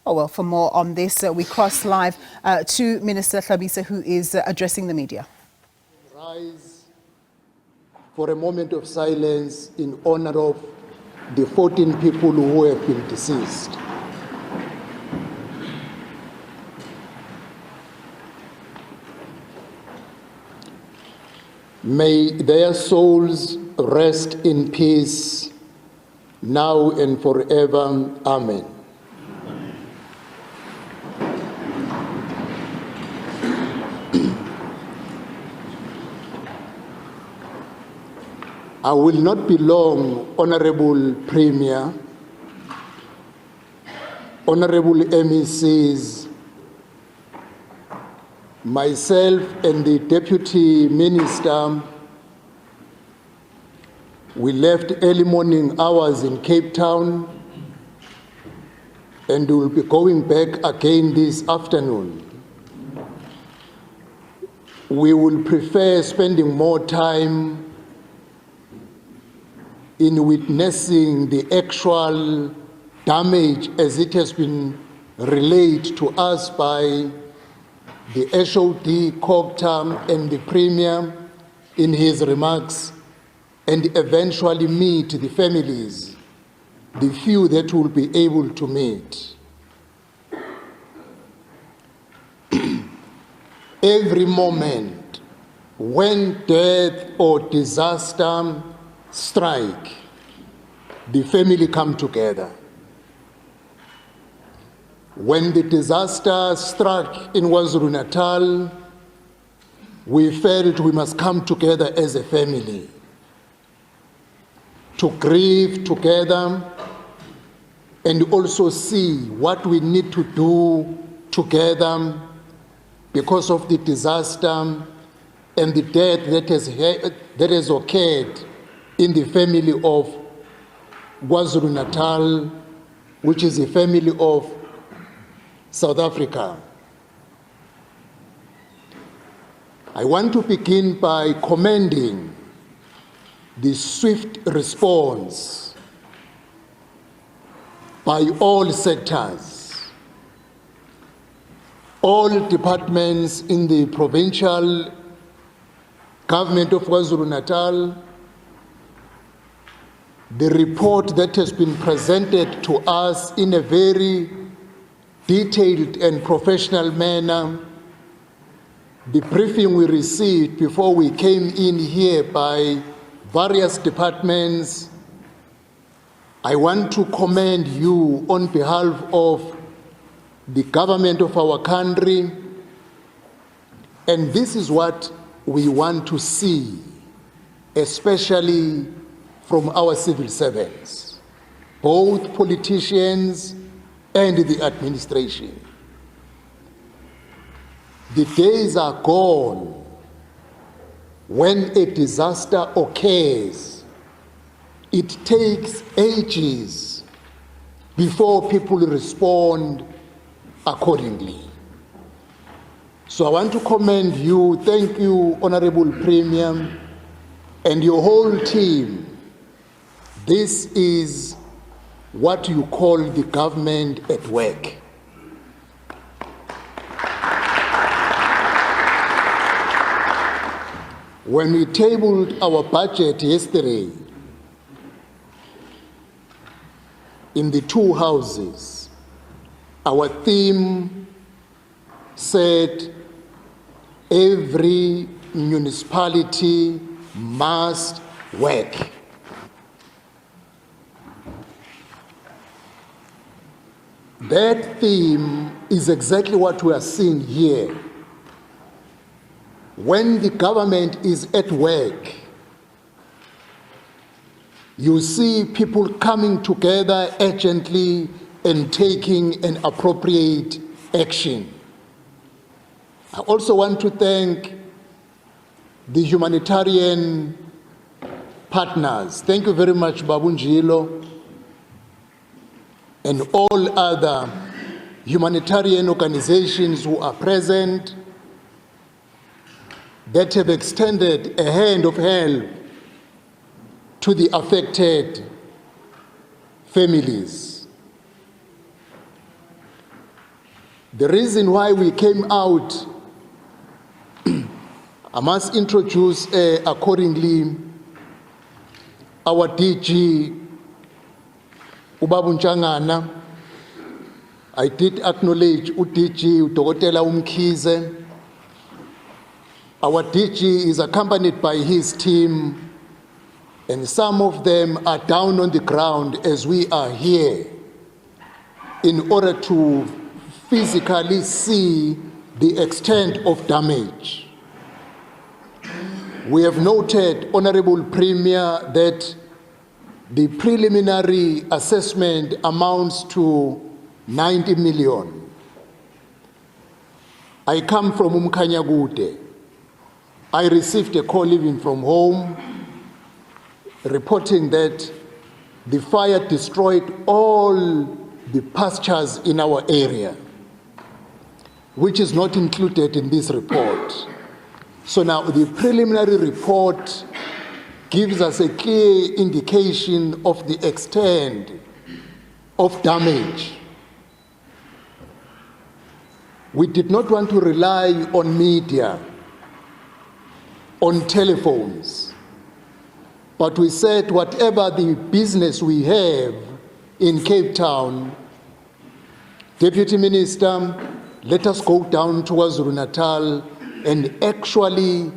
Oh, well, for more on this, we cross live to Minister Hlabisa, who is addressing the media. Rise for a moment of silence in honor of the 14 people who have been deceased. May their souls rest in peace now and forever. Amen. I will not be long, Honorable Premier, Honorable MECs, myself and the Deputy Minister. We left early morning hours in Cape Town and will be going back again this afternoon. We will prefer spending more time in witnessing the actual damage as it has been relayed to us by the HOD, COGTA, and the Premier in his remarks, and eventually meet the families, the few that will be able to meet. Every moment when death or disaster strike, the family come together. When the disaster struck in KwaZulu-Natal, we felt we must come together as a family to grieve together and also see what we need to do together because of the disaster and the death that has occurred in the family of KwaZulu-Natal, which is a family of South Africa. I want to begin by commending the swift response by all sectors, all departments in the provincial government of KwaZulu-Natal. The report that has been presented to us in a very detailed and professional manner, the briefing we received before we came in here by various departments, I want to commend you on behalf of the government of our country, and this is what we want to see, especially from our civil servants, both politicians and the administration. The days are gone when a disaster occurs, it takes ages before people respond accordingly. So I want to commend you. Thank you, Honorable Premier, and your whole team. This is what you call the government at work. When we tabled our budget yesterday in the two houses, our theme said every municipality must work. That theme is exactly what we are seeing here. When the government is at work, you see people coming together urgently and taking an appropriate action. I also want to thank the humanitarian partners. Thank you very much, Babu Njilo, and all other humanitarian organizations who are present that have extended a hand of help to the affected families. The reason why we came out, I must introduce accordingly our DG, Ubabu Nchangana. I did acknowledge UDG, Udokotela Umkhize. Our DG is accompanied by his team, and some of them are down on the ground as we are here in order to physically see the extent of damage. We have noted, Honorable Premier, that the preliminary assessment amounts to 90 million. I come from Umkhanyakude. I received a call even from home reporting that the fire destroyed all the pastures in our area, which is not included in this report. So now the preliminary report gives us a clear indication of the extent of damage. We did not want to rely on media, on telephones, but we said whatever the business we have in Cape Town, Deputy Minister, let us go down to KwaZulu-Natal and actually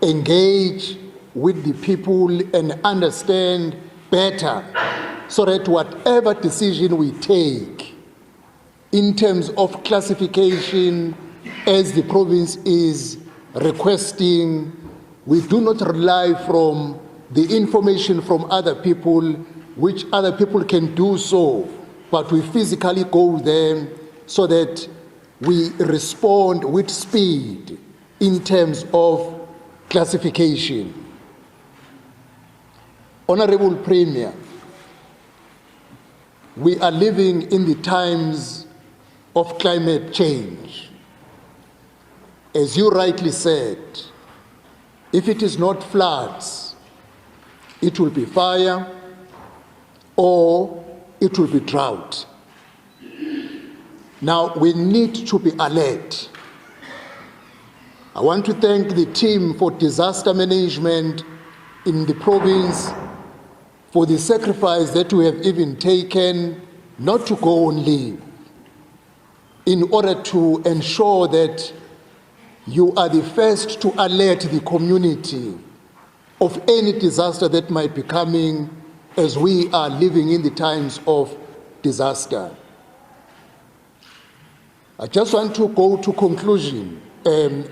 engage with the people and understand better, so that whatever decision we take in terms of classification as the province is requesting, we do not rely from the information from other people, which other people can do so, but we physically go there so that we respond with speed in terms of classification. Honorable Premier, we are living in the times of climate change. As you rightly said, if it is not floods, it will be fire or it will be drought. Now, we need to be alert. I want to thank the team for disaster management in the province for the sacrifice that we have even taken not to go on leave in order to ensure that you are the first to alert the community of any disaster that might be coming as we are living in the times of disaster. I just want to go to conclusion.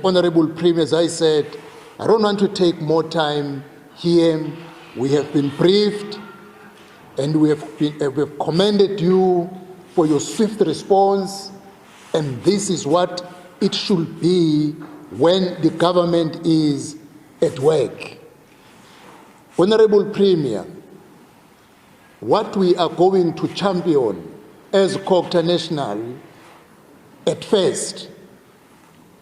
Honorable Premier, as I said, I don't want to take more time here. We have been briefed and we have commended you for your swift response, and this is what it should be when the government is at work. Honorable Premier, what we are going to champion as Cocta National, at first,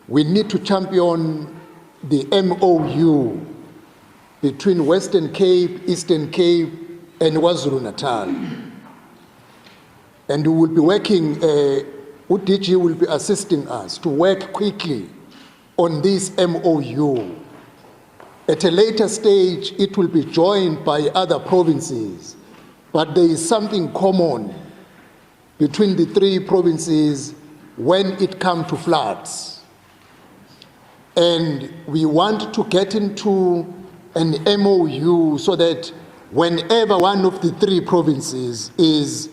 we need to champion the MOU between Western Cape, Eastern Cape, and KwaZulu-Natal. And we will be working, UDG will be assisting us to work quickly on this MOU. At a later stage, it will be joined by other provinces, but there is something common between the three provinces when it comes to floods. And we want to get into an MOU so that whenever one of the three provinces is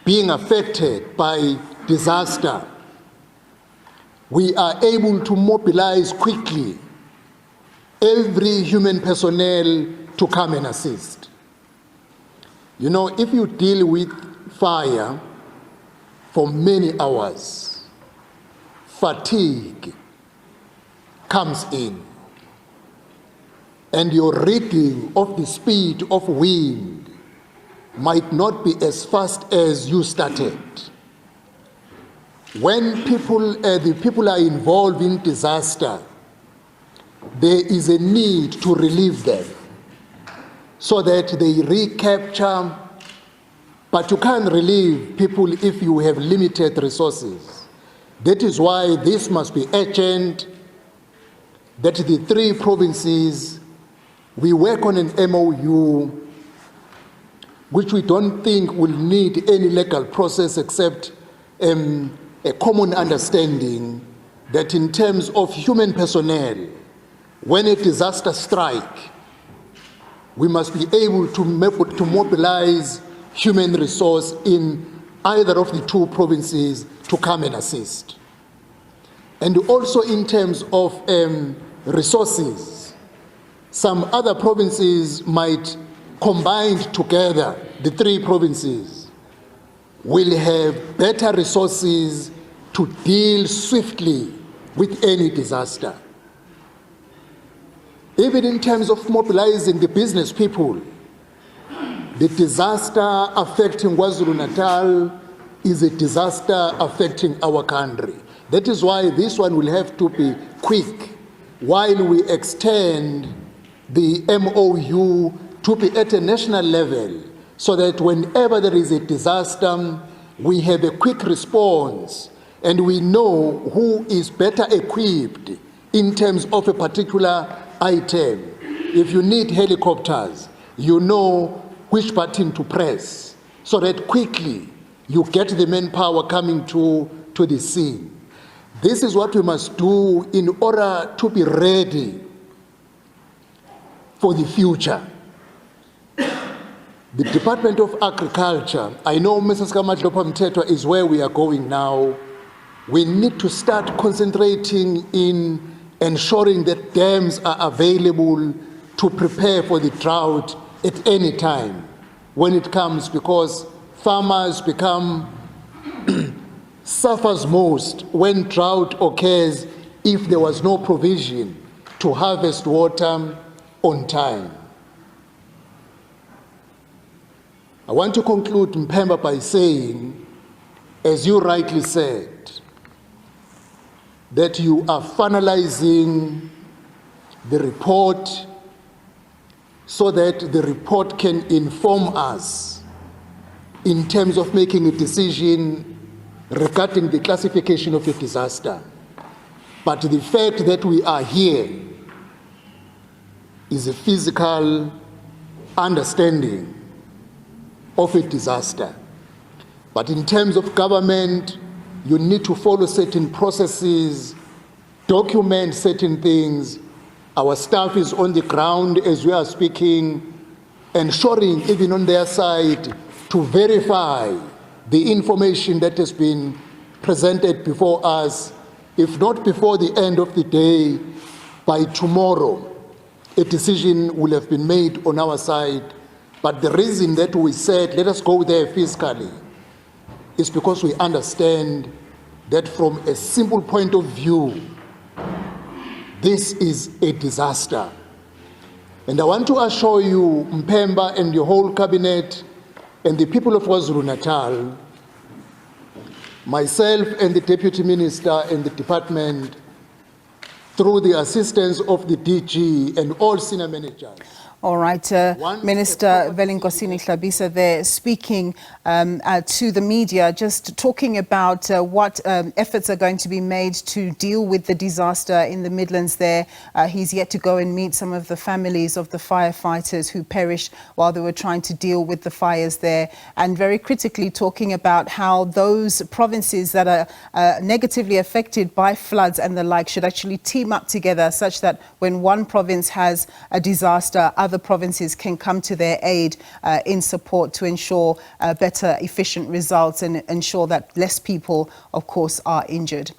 being affected by disaster, we are able to mobilize quickly every human personnel to come and assist. You know, if you deal with fire for many hours, fatigue comes in, and your reading of the speed of wind might not be as fast as you started. When the people are involved in disaster, there is a need to relieve them so that they recapture, but you can't relieve people if you have limited resources. That is why this must be urgent, that the 3 provinces, we work on an MOU, which we don't think will need any legal process except a common understanding that in terms of human personnel, when a disaster strikes, we must be able to mobilize human resource in either of the 2 provinces to come and assist. And also in terms of resources, some other provinces might combine together, the 3 provinces will have better resources to deal swiftly with any disaster. Even in terms of mobilizing the business people, the disaster affecting KwaZulu-Natal is a disaster affecting our country. That is why this one will have to be quick while we extend the MOU to be at a national level so that whenever there is a disaster, we have a quick response and we know who is better equipped in terms of a particular item. If you need helicopters, you know which button to press so that quickly you get the manpower coming to the scene. This is what we must do in order to be ready for the future. The Department of Agriculture, I know Mrs. Kamadlopa Mthethwa is where we are going now. We need to start concentrating in ensuring that dams are available to prepare for the drought at any time when it comes, because farmers suffers most when drought occurs if there was no provision to harvest water on time. I want to conclude, Mpemba, by saying, as you rightly said, that you are finalizing the report so that the report can inform us in terms of making a decision regarding the classification of a disaster. But the fact that we are here is a physical understanding of a disaster. But in terms of government, you need to follow certain processes, document certain things. Our staff is on the ground as we are speaking, ensuring even on their side to verify the information that has been presented before us. If not before the end of the day, by tomorrow, a decision will have been made on our side. But the reason that we said, let us go there physically, is because we understand that from a simple point of view, this is a disaster. And I want to assure you, Mpemba and your whole cabinet and the people of KwaZulu-Natal, myself and the Deputy Minister and the department, through the assistance of the DG and all senior managers. All right, Minister Velingosini Hlabisa there speaking to the media, just talking about what efforts are going to be made to deal with the disaster in the Midlands there. He's yet to go and meet some of the families of the firefighters who perished while they were trying to deal with the fires there. And very critically talking about how those provinces that are negatively affected by floods and the like should actually team up together such that when one province has a disaster, other provinces can come to their aid in support to ensure better, efficient results and ensure that less people, of course, are injured.